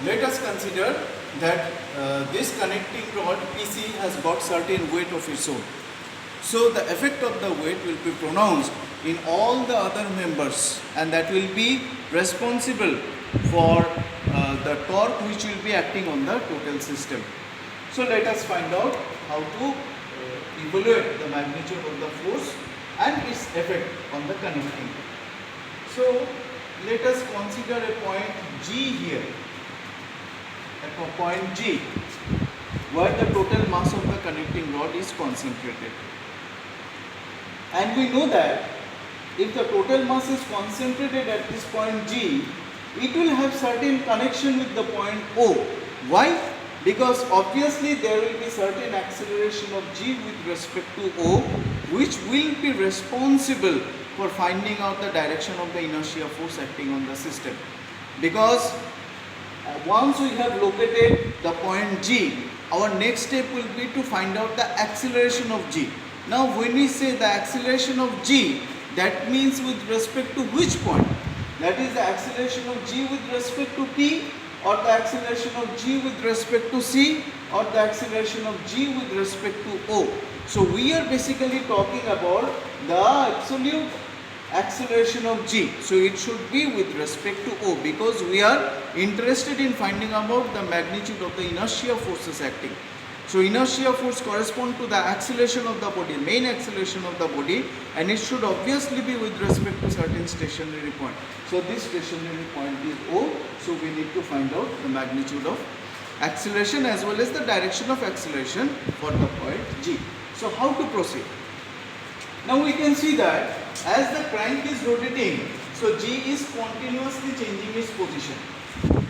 let us consider that this connecting rod PC has got certain weight of its own. So the effect of the weight will be pronounced in all the other members, and that will be responsible for the torque which will be acting on the total system. So let us find out how to evaluate the magnitude of the force and its effect on the connecting. So let us consider a point G here, a point G where the total mass of the connecting rod is concentrated. And we know that if the total mass is concentrated at this point G, it will have certain connection with the point O. Why? Because obviously there will be certain acceleration of G with respect to O, which will be responsible for finding out the direction of the inertia force acting on the system. Because once we have located the point G, our next step will be to find out the acceleration of G. Now when we say the acceleration of G, that means with respect to which point? That is the acceleration of G with respect to P, or the acceleration of G with respect to C, or the acceleration of G with respect to O. So we are basically talking about the absolute acceleration of G. So it should be with respect to O, because we are interested in finding about the magnitude of the inertia forces acting. So inertia force correspond to the acceleration of the body, main acceleration of the body, and it should obviously be with respect to certain stationary point. So this stationary point is O, so we need to find out the magnitude of acceleration as well as the direction of acceleration for the point G. So how to proceed? Now we can see that as the crank is rotating, so G is continuously changing its position.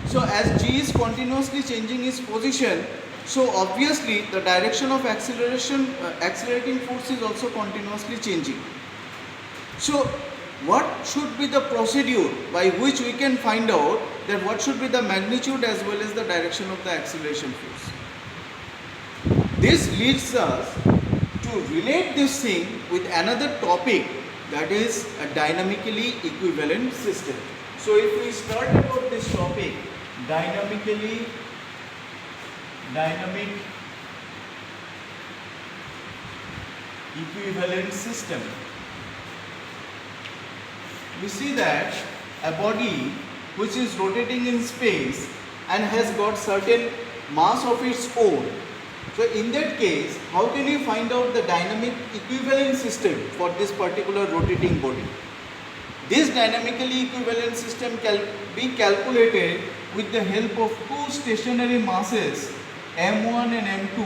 So as G is continuously changing its position, so obviously the direction of acceleration, accelerating force is also continuously changing. So what should be the procedure by which we can find out that what should be the magnitude as well as the direction of the acceleration force? This leads us to relate this thing with another topic, that is a dynamically equivalent system. So if we start about this topic, dynamic equivalent system, we see that a body which is rotating in space and has got certain mass of its own. So in that case, how can you find out the dynamic equivalent system for this particular rotating body? This dynamically equivalent system can be calculated with the help of two stationary masses, M1 and M2,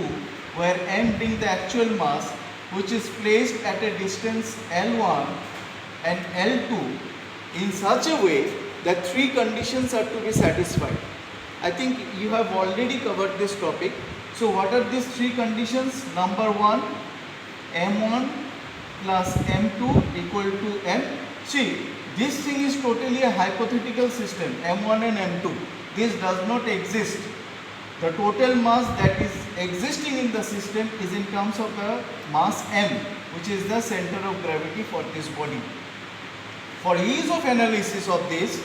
where M being the actual mass, which is placed at a distance L1 and L2 in such a way that three conditions are to be satisfied. I think you have already covered this topic. So what are these three conditions? Number one, M1 plus M2 equal to M. See, this thing is totally a hypothetical system, M1 and M2. This does not exist. The total mass that is existing in the system is in terms of the mass M, which is the center of gravity for this body. For ease of analysis of this,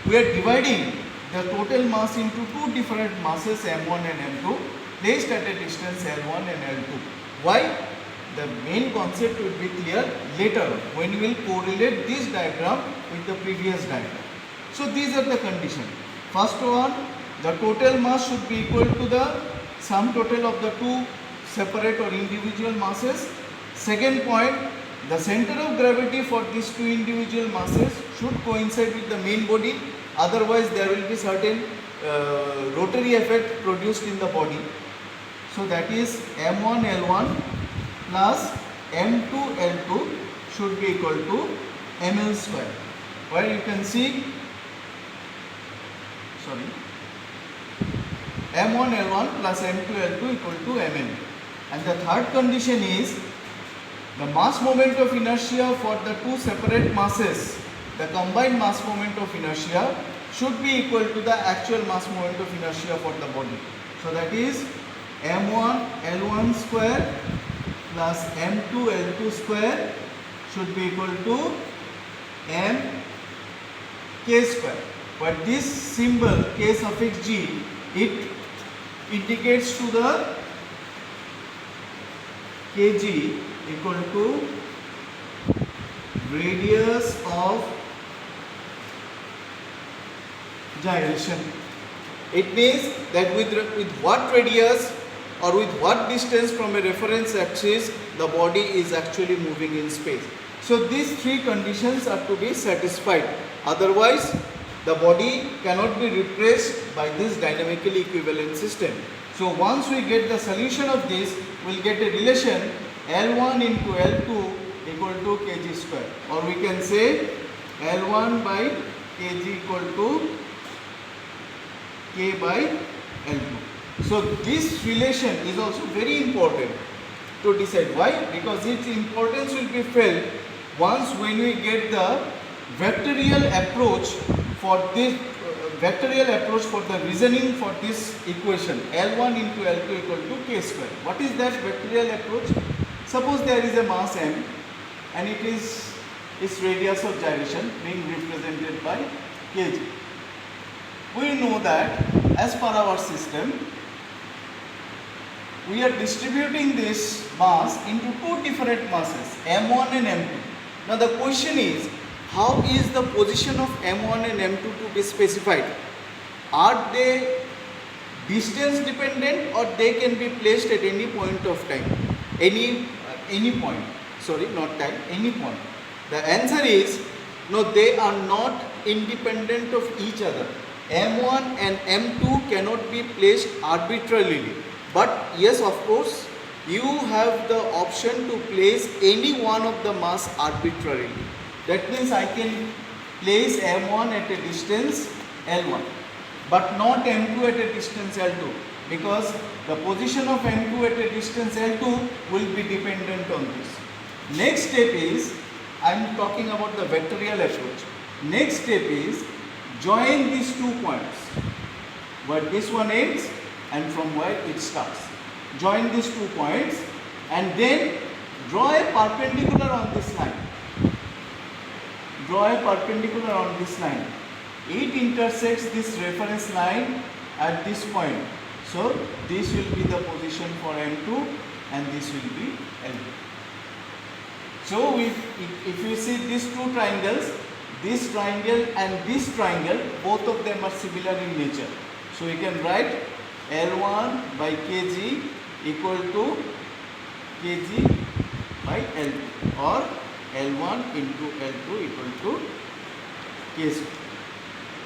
we are dividing the total mass into two different masses, M1 and M2, placed at a distance L1 and L2. Why? The main concept will be clear later when we will correlate this diagram with the previous diagram. So these are the conditions. First one, the total mass should be equal to the sum total of the two separate or individual masses. Second point, the center of gravity for these two individual masses should coincide with the main body, otherwise there will be certain rotary effect produced in the body. So that is M1 L1 plus M2 L2 should be equal to ml square, where you can see M1 L1 plus M2 L2 equal to mn. And the third condition is the mass moment of inertia for the two separate masses, the combined mass moment of inertia should be equal to the actual mass moment of inertia for the body. So that is M1 L1 square plus M2 L2 square should be equal to M K square, But this symbol K suffix G, it indicates to the Kg equal to radius of gyration. It means that with what radius or with what distance from a reference axis the body is actually moving in space. So these three conditions are to be satisfied. Otherwise, the body cannot be replaced by this dynamically equivalent system. So once we get the solution of this, we will get a relation L1 into L2 equal to kg square, or we can say L1 by kg equal to K by L2. So this relation is also very important to decide. Why? Because its importance will be felt once when we get the vectorial approach for this the reasoning for this equation L1 into L2 equal to K square. What is that vectorial approach? Suppose there is a mass m and it is its radius of gyration being represented by kg. We know that as per our system, we are distributing this mass into two different masses, m1 and m2. Now the question is, how is the position of m1 and m2 to be specified? Are they distance dependent or they can be placed at any point of time? Any point. Sorry, not time, any point. The answer is, no, they are not independent of each other. M1 and M2 cannot be placed arbitrarily. But yes, of course, you have the option to place any one of the mass arbitrarily. That means I can place M1 at a distance L1, but not M2 at a distance L2, because the position of M2 at a distance L2 will be dependent on this. Next step is, I am talking about the vectorial approach. Next step is, join these 2 points, where this one ends and from where it starts. Join these 2 points and then draw a perpendicular on this line. Draw a perpendicular on this line. It intersects this reference line at this point. So this will be the position for M2 and this will be L2. So if you see these 2 triangles, this triangle and this triangle, both of them are similar in nature. So we can write L1 by kg equal to kg by L2, or L1 into L2 equal to k square.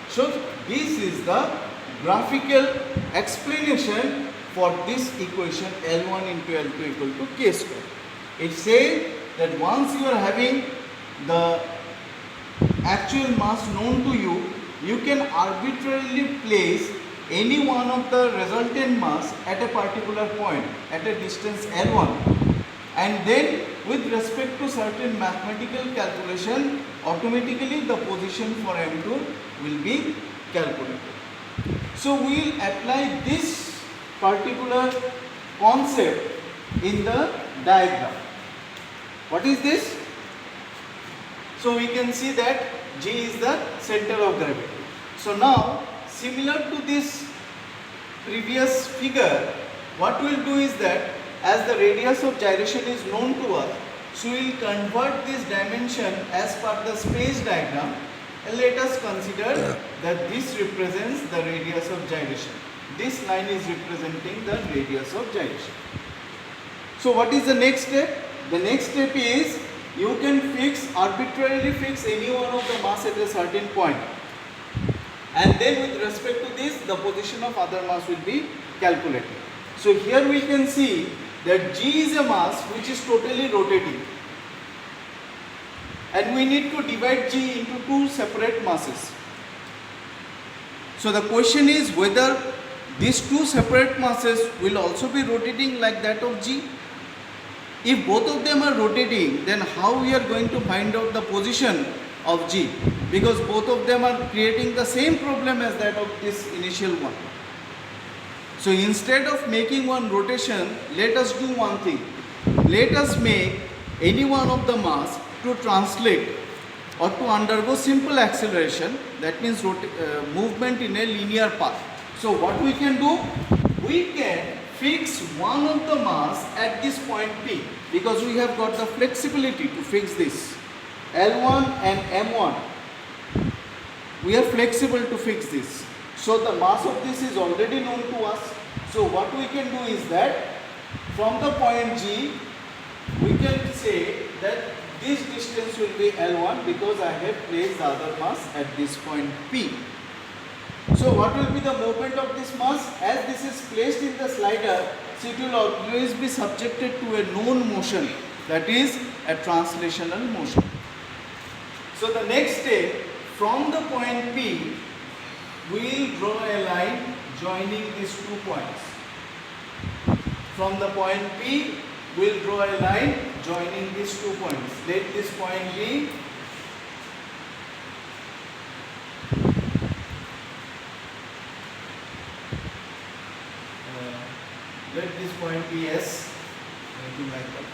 So this is the graphical explanation for this equation L1 into L2 equal to k square. It says that once you are having the actual mass known to you, you can arbitrarily place any one of the resultant mass at a particular point at a distance L1, and then with respect to certain mathematical calculation, automatically the position for M2 will be calculated. So we will apply this particular concept in the diagram. What is this? So we can see that G is the center of gravity. So now, similar to this previous figure, what we will do is that as the radius of gyration is known to us, so we will convert this dimension as per the space diagram, and let us consider that this represents the radius of gyration. This line is representing the radius of gyration. So what is the next step? The next step is, you can arbitrarily fix any one of the mass at a certain point, and then with respect to this, the position of other mass will be calculated. So here we can see that G is a mass which is totally rotating, and we need to divide G into 2 separate masses. So the question is whether these 2 separate masses will also be rotating like that of G. If both of them are rotating, then how we are going to find out the position of G? Because both of them are creating the same problem as that of this initial one. So instead of making one rotation, let us do one thing. Let us make any one of the mass to translate or to undergo simple acceleration, that means movement in a linear path. So what we can do? We can fix one of the mass at this point P, because we have got the flexibility to fix this. L1 and M1, we are flexible to fix this. So the mass of this is already known to us. So what we can do is that from the point G, we can say that this distance will be L1 because I have placed the other mass at this point P. So what will be the movement of this mass? As this is placed in the slider, so it will always be subjected to a known motion, that is a translational motion. So the next step, from the point P, we will draw a line joining these 2 points. From the point P, we will draw a line joining these 2 points. Let this point be S, anything like that.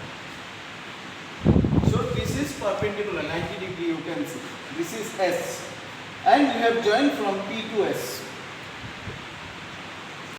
So this is perpendicular, 90 degree you can see. This is S, and we have joined from P to S.